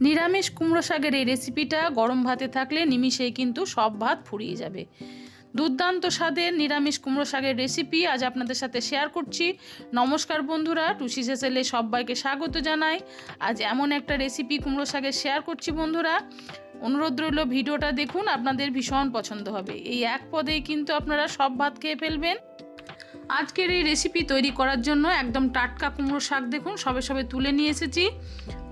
নিরামিষ কুমড়ো শাকের এই রেসিপিটা গরম ভাতে থাকলে নিমিষেই কিন্তু সব ভাত ফুরিয়ে যাবে। দুর্দান্ত স্বাদের নিরামিষ কুমড়ো শাকের রেসিপি আজ আপনাদের সাথে শেয়ার করছি। নমস্কার বন্ধুরা, টুসি সেসেলে সবাইকে স্বাগত জানাই। আজ এমন একটা রেসিপি কুমড়ো শাকের শেয়ার করছি বন্ধুরা, অনুরোধ রইল ভিডিওটা দেখুন, আপনাদের ভীষণ পছন্দ হবে। এই এক পদেই কিন্তু আপনারা সব ভাত খেয়ে ফেলবেন। আজকের এই রেসিপি তৈরি করার জন্য একদম টাটকা কুমড়ো শাক দেখুন সবে সবে তুলে নিয়ে এসেছি।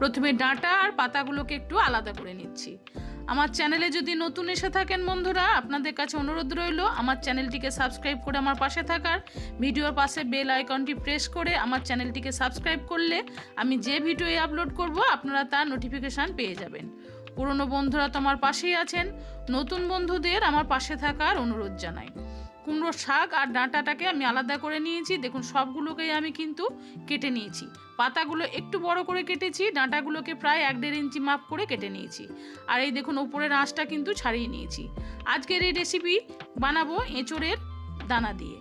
প্রথমে ডাঁটা আর পাতাগুলোকে একটু আলাদা করে নিচ্ছি। আমার চ্যানেলে যদি নতুন এসে থাকেন বন্ধুরা, আপনাদের কাছে অনুরোধ রইল আমার চ্যানেলটিকে সাবস্ক্রাইব করে আমার পাশে থাকার, ভিডিওর পাশে বেল আইকনটি প্রেস করে আমার চ্যানেলটিকে সাবস্ক্রাইব করলে আমি যে ভিডিও আপলোড করব আপনারা তার নোটিফিকেশান পেয়ে যাবেন। পুরনো বন্ধুরা তো আমার পাশেই আছেন, নতুন বন্ধুদের আমার পাশে থাকার অনুরোধ জানাই। কুমড়ো শাক আর ডাঁটাটাকে আমি আলাদা করে নিয়েছি। দেখুন সবগুলোকেই আমি কিন্তু কেটে নিয়েছি। পাতাগুলো একটু বড় করে কেটেছি, ডাঁটাগুলোকে প্রায় 1-1.5 ইঞ্চি মাপ করে কেটে নিয়েছি। আর এই দেখুন উপরের আঁশটা কিন্তু ছাড়িয়ে নিয়েছি। আজকের এই রেসিপি বানাবো এঁচোড়ের দানা দিয়ে।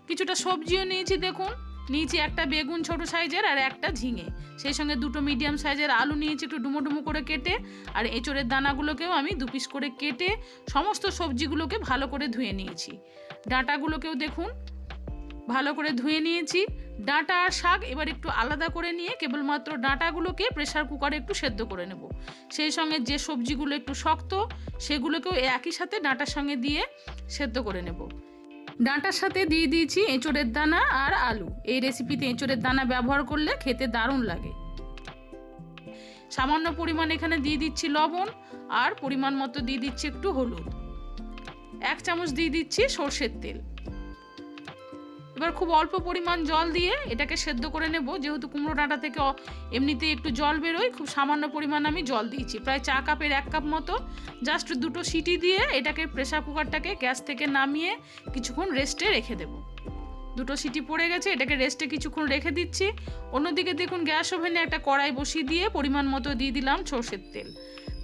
কিছুটা সবজিও নিয়েছি, দেখুন নিয়েছি একটা বেগুন ছোট সাইজের আর একটা ঝিঙে, সেই সঙ্গে 2টো মিডিয়াম সাইজের আলু নিয়েছি একটু ডুমো ডুমো করে কেটে। আর এঁচোড়ের দানাগুলোকেও আমি 2 পিস করে কেটে সমস্ত সবজিগুলোকে ভালো করে ধুয়ে নিয়েছি। ডাঁটাগুলোকেও দেখুন ভালো করে ধুয়ে নিয়েছি। ডাঁটা আর শাক এবার একটু আলাদা করে নিয়ে কেবলমাত্র ডাঁটাগুলোকে প্রেসার কুকারে একটু সেদ্ধ করে নেব। সেই সঙ্গে যে সবজিগুলো একটু শক্ত সেগুলোকেও একই সাথে ডাঁটার সঙ্গে দিয়ে সেদ্ধ করে নেব। ডাঁটার সাথে দিয়ে দিয়েছি এঁচোড়ের দানা আর আলু। এই রেসিপিতে এঁচোড়ের দানা ব্যবহার করলে খেতে দারুণ লাগে। সামান্য পরিমাণ এখানে দিয়ে দিচ্ছি লবণ, আর পরিমাণ মতো দিয়ে দিচ্ছি একটু হলুদ। 1 চামচ দিয়ে দিচ্ছি সর্ষের তেল। এবার খুব অল্প পরিমাণ জল দিয়ে এটাকে সেদ্ধ করে নেব। যেহেতু কুমড়ো ডাঁটা থেকে এমনিতেই একটু জল বেরোয়, খুব সামান্য পরিমাণ আমি জল দিয়েছি, প্রায় চা কাপের 1 কাপ মতো। জাস্ট 2টো সিটি দিয়ে এটাকে প্রেসার কুকারটাকে গ্যাস থেকে নামিয়ে কিছুক্ষণ রেস্টে রেখে দেব। 2টো সিটি পড়ে গেছে, এটাকে রেস্টে কিছুক্ষণ রেখে দিচ্ছি। অন্যদিকে দেখুন গ্যাস ওভেনে একটা কড়াই বসিয়ে দিয়ে পরিমাণ মতো দিয়ে দিলাম সর্ষের তেল।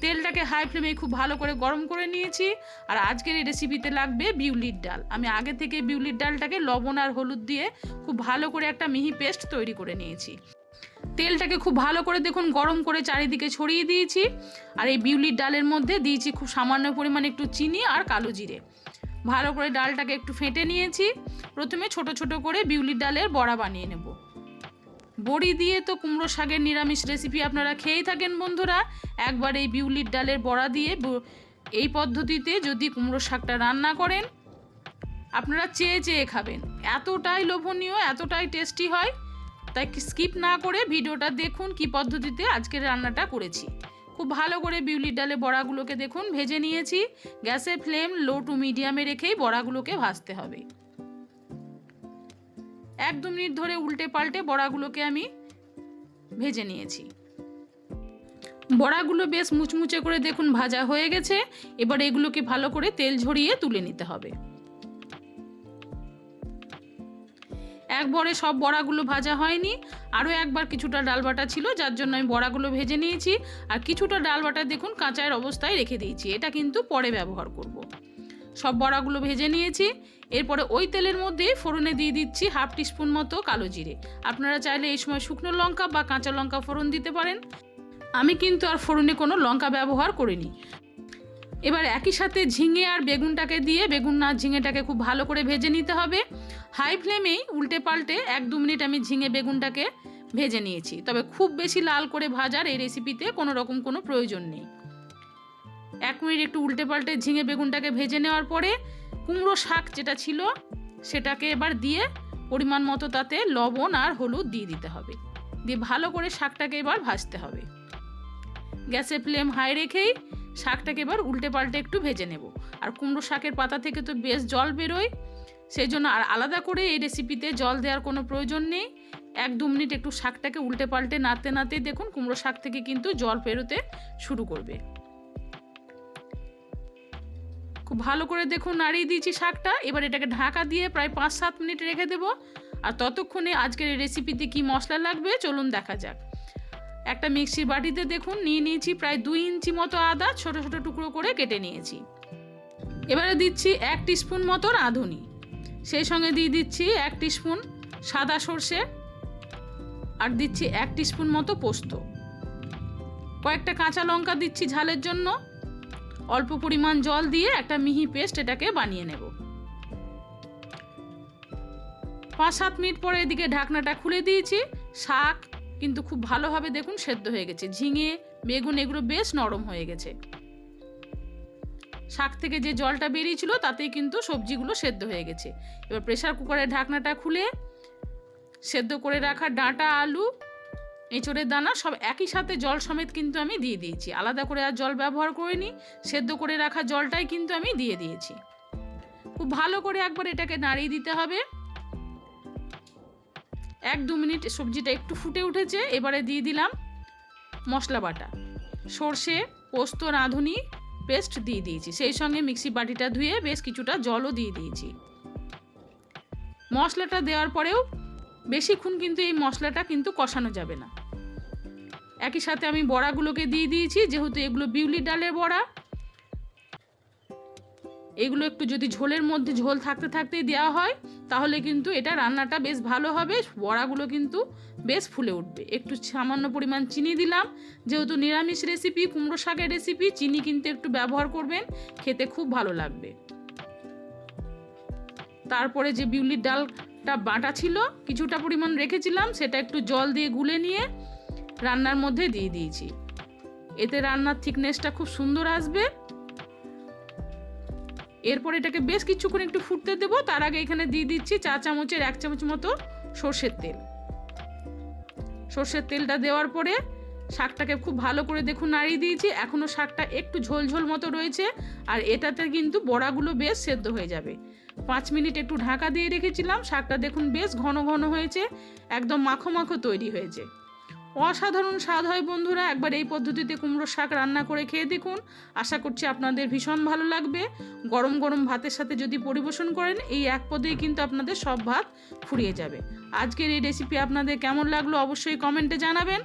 তেলটাকে হাই ফ্লেমে খুব ভালো করে গরম করে নিয়েছি। আর আজকের এই রেসিপিতে লাগবে বিউলির ডাল। আমি আগে থেকে বিউলির ডালটাকে লবণ আর হলুদ দিয়ে খুব ভালো করে একটা মিহি পেস্ট তৈরি করে নিয়েছি। তেলটাকে খুব ভালো করে দেখুন গরম করে চারিদিকে ছড়িয়ে দিয়েছি। আর এই বিউলির ডালের মধ্যে দিয়েছি খুব সামান্য পরিমাণে একটু চিনি আর কালো জিরে। ভালো করে ডালটাকে একটু ফেটে নিয়েছি। প্রথমে ছোট ছোট করে বিউলির ডালের বড়া বানিয়ে নেব। বড়ি দিয়ে তো কুমড়ো শাকের নিরামিষ রেসিপি আপনারা খেয়েই থাকেন বন্ধুরা। একবার এই বিউলির ডালের বড়া দিয়ে এই পদ্ধতিতে যদি কুমড়ো শাকটা রান্না করেন আপনারা চেয়ে চেয়ে খাবেন। এতটাই লোভনীয়, এতটাই টেস্টি হয়। তাই স্কিপ না করে ভিডিওটা দেখুন কি পদ্ধতিতে আজকের রান্নাটা করেছি। খুব ভালো করে বিউলির ডালে বড়াগুলোকে দেখুন ভেজে নিয়েছি। গ্যাসের ফ্লেম লো টু মিডিয়ামে রেখেই বড়াগুলোকে ভাজতে হবে। 1-2 মিনিট ধরে উল্টে পাল্টে বড়াগুলোকে আমি ভেজে নিয়েছি। বড়াগুলো বেশ মুচমুচে করে দেখুন ভাজা হয়ে গেছে। এবার এগুলোকে ভালো করে তেল ঝরিয়ে তুলে নিতে হবে। একবারে সব বড়াগুলো ভাজা হয়নি, আরও একবার কিছুটা ডাল বাটা ছিল যার জন্য আমি বড়াগুলো ভেজে নিয়েছি। আর কিছুটা ডাল বাটা দেখুন কাঁচার অবস্থায় রেখে দিয়েছি, এটা কিন্তু পরে ব্যবহার করব। সব বড়াগুলো ভেজে নিয়েছি। এরপরে ওই তেলের মধ্যে ফোড়নে দিয়ে দিচ্ছি 1/2 টিস্পুন মতো কালো জিরে। আপনারা চাইলে এই সময় শুকনো লঙ্কা বা কাঁচা লঙ্কা ফোড়ন দিতে পারেন। আমি কিন্তু আর ফোড়নে কোনো লঙ্কা ব্যবহার করিনি। এবার একই সাথে ঝিঙে আর বেগুনটাকে দিয়ে বেগুন আর ঝিঙেটাকে খুব ভালো করে ভেজে নিতে হবে। হাই ফ্লেমেই উল্টে পাল্টে 1-2 মিনিট আমি ঝিঙে বেগুনটাকে ভেজে নিয়েছি। তবে খুব বেশি লাল করে ভাজার এই রেসিপিতে কোনো রকম কোনো প্রয়োজন নেই। 1 মিনিট একটু উল্টে পাল্টে ঝিঙে বেগুনটাকে ভেজে নেওয়ার পরে কুমড়ো শাক যেটা ছিল সেটাকে এবার দিয়ে পরিমাণ মতো তাতে লবণ আর হলুদ দিয়ে দিতে হবে। দিয়ে ভালো করে শাকটাকে এবার ভাজতে হবে। গ্যাসের ফ্লেম হাই রেখেই শাকটাকে এবার উল্টে পাল্টে একটু ভেজে নেব। আর কুমড়ো শাকের পাতা থেকে তো বেশ জল বেরোয়, সেই জন্য আর আলাদা করে এই রেসিপিতে জল দেওয়ার কোনো প্রয়োজন নেই। 1-2 মিনিট একটু শাকটাকে উল্টে পাল্টে নাড়তে নাড়তে দেখুন কুমড়ো শাক থেকে কিন্তু জল বেরোতে শুরু করবে। খুব ভালো করে দেখুন নাড়িয়ে দিয়েছি শাকটা। এবার এটাকে ঢাকা দিয়ে প্রায় 5-7 মিনিট রেখে দেবো। আর ততক্ষণে আজকের এই রেসিপিতে কি মশলা লাগবে চলুন দেখা যাক। একটা মিক্সির বাটিতে দেখুন নিয়ে নিয়েছি প্রায় 2 ইঞ্চি মতো আদা ছোট ছোট টুকরো করে কেটে নিয়েছি। এবারে দিচ্ছি 1 টিস্পুন মতো রাঁধুনি, সেই সঙ্গে দিয়ে দিচ্ছি 1 টিস্পুন সাদা সর্ষে, আর দিচ্ছি 1 টিস্পুন মতো পোস্ত। কয়েকটা কাঁচা লঙ্কা দিচ্ছি ঝালের জন্য। অল্প পরিমাণ জল দিয়ে একটা মিহি পেস্ট এটাকে বানিয়ে নেব। 5-7 মিনিট পরে এদিকে ঢাকনাটা খুলে দিয়েছি। শাক কিন্তু খুব ভালোভাবে দেখুন সেদ্ধ হয়ে গেছে। ঝিঙে, বেগুন এগুলো বেশ নরম হয়ে গেছে। শাক থেকে যে জলটা বেরিয়েছিল তাতেই কিন্তু সবজিগুলো সেদ্ধ হয়ে গেছে। এবার প্রেসার কুকারের ঢাকনাটা খুলে সেদ্ধ করে রাখা ডাঁটা, আলু, এঁচড়ের দানা সব একই সাথে জল সমেত কিন্তু আমি দিয়ে দিয়েছি। আলাদা করে আর জল ব্যবহার করিনি, সেদ্ধ করে রাখা জলটাই কিন্তু আমি দিয়ে দিয়েছি। খুব ভালো করে একবার এটাকে নাড়িয়ে দিতে হবে। 1-2 মিনিট সবজিটা একটু ফুটে উঠেছে। এবারে দিয়ে দিলাম মশলা বাটা, সর্ষে, পোস্ত, রাঁধুনি পেস্ট দিয়ে দিয়েছি। সেই সঙ্গে মিক্সি বাটিটা ধুয়ে বেশ কিছুটা জলও দিয়ে দিয়েছি। মশলাটা দেওয়ার পরেও বেশিক্ষণ কিন্তু এই মশলাটা কিন্তু কষানো যাবে না। একই সাথে আমি বড়াগুলোকে দিয়ে দিয়েছি, যেহেতু এগুলো বিউলির ডালের বড়া। এগুলো একটু যদি ঝোলের মধ্যে ঝোল থাকতে থাকতেই দেওয়া হয় তাহলে কিন্তু এটা রান্নাটা বেশ ভালো হবে, বড়াগুলো কিন্তু বেশ ফুলে উঠবে। একটু সামান্য পরিমাণ চিনি দিলাম, যেহেতু নিরামিষ রেসিপি, কুমড়ো শাকের রেসিপি, চিনি কিন্তু একটু ব্যবহার করবেন, খেতে খুব ভালো লাগবে। তারপরে যে বিউলির ডালটা বাটা ছিল কিছুটা পরিমাণ রেখেছিলাম, সেটা একটু জল দিয়ে গুলে নিয়ে রান্নার মধ্যে দিয়ে দিয়েছি। এতে রান্নার থিকনেসটা খুব সুন্দর আসবে। এরপর এটাকে বেশ কিছুক্ষণ একটু ফুটতে দেবো। তার আগে এখানে দিয়ে দিচ্ছি 1 চামচ মতো সর্ষের তেল। সর্ষের তেলটা দেওয়ার পরে শাকটাকে খুব ভালো করে দেখুন নাড়িয়ে দিয়েছি। এখনও শাকটা একটু ঝোল ঝোল মতো রয়েছে, আর এটাতে কিন্তু বড়াগুলো বেশ সেদ্ধ হয়ে যাবে। 5 মিনিট একটু ঢাকা দিয়ে রেখেছিলাম। শাকটা দেখুন বেশ ঘন ঘন হয়েছে, একদম মাখো মাখো তৈরি হয়েছে। অসাধারণ স্বাদ হয় বন্ধুরা। একবার এই পদ্ধতিতে কুমড়োর শাক রান্না করে খেয়ে দেখুন, আশা করছি আপনাদের ভীষণ ভালো লাগবে। গরম গরম ভাতের সাথে যদি পরিবেশন করেন, এই এক পদেই কিন্তু আপনাদের সব ভাত ফুরিয়ে যাবে। আজকের এই রেসিপি আপনাদের কেমন লাগলো অবশ্যই কমেন্টে জানাবেন।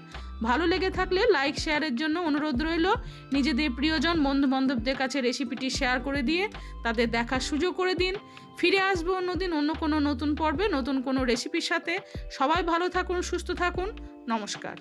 ভালো লেগে থাকলে লাইক শেয়ারের জন্য অনুরোধ রইল। নিজেদের প্রিয়জন বন্ধু বান্ধবদের কাছে রেসিপিটি শেয়ার করে দিয়ে তাদের দেখার সুযোগ করে দিন। ফিরে আসবো অন্যদিন অন্য কোনো নতুন পর্বে নতুন কোনো রেসিপির সাথে। সবাই ভালো থাকুন, সুস্থ থাকুন। নমস্কার।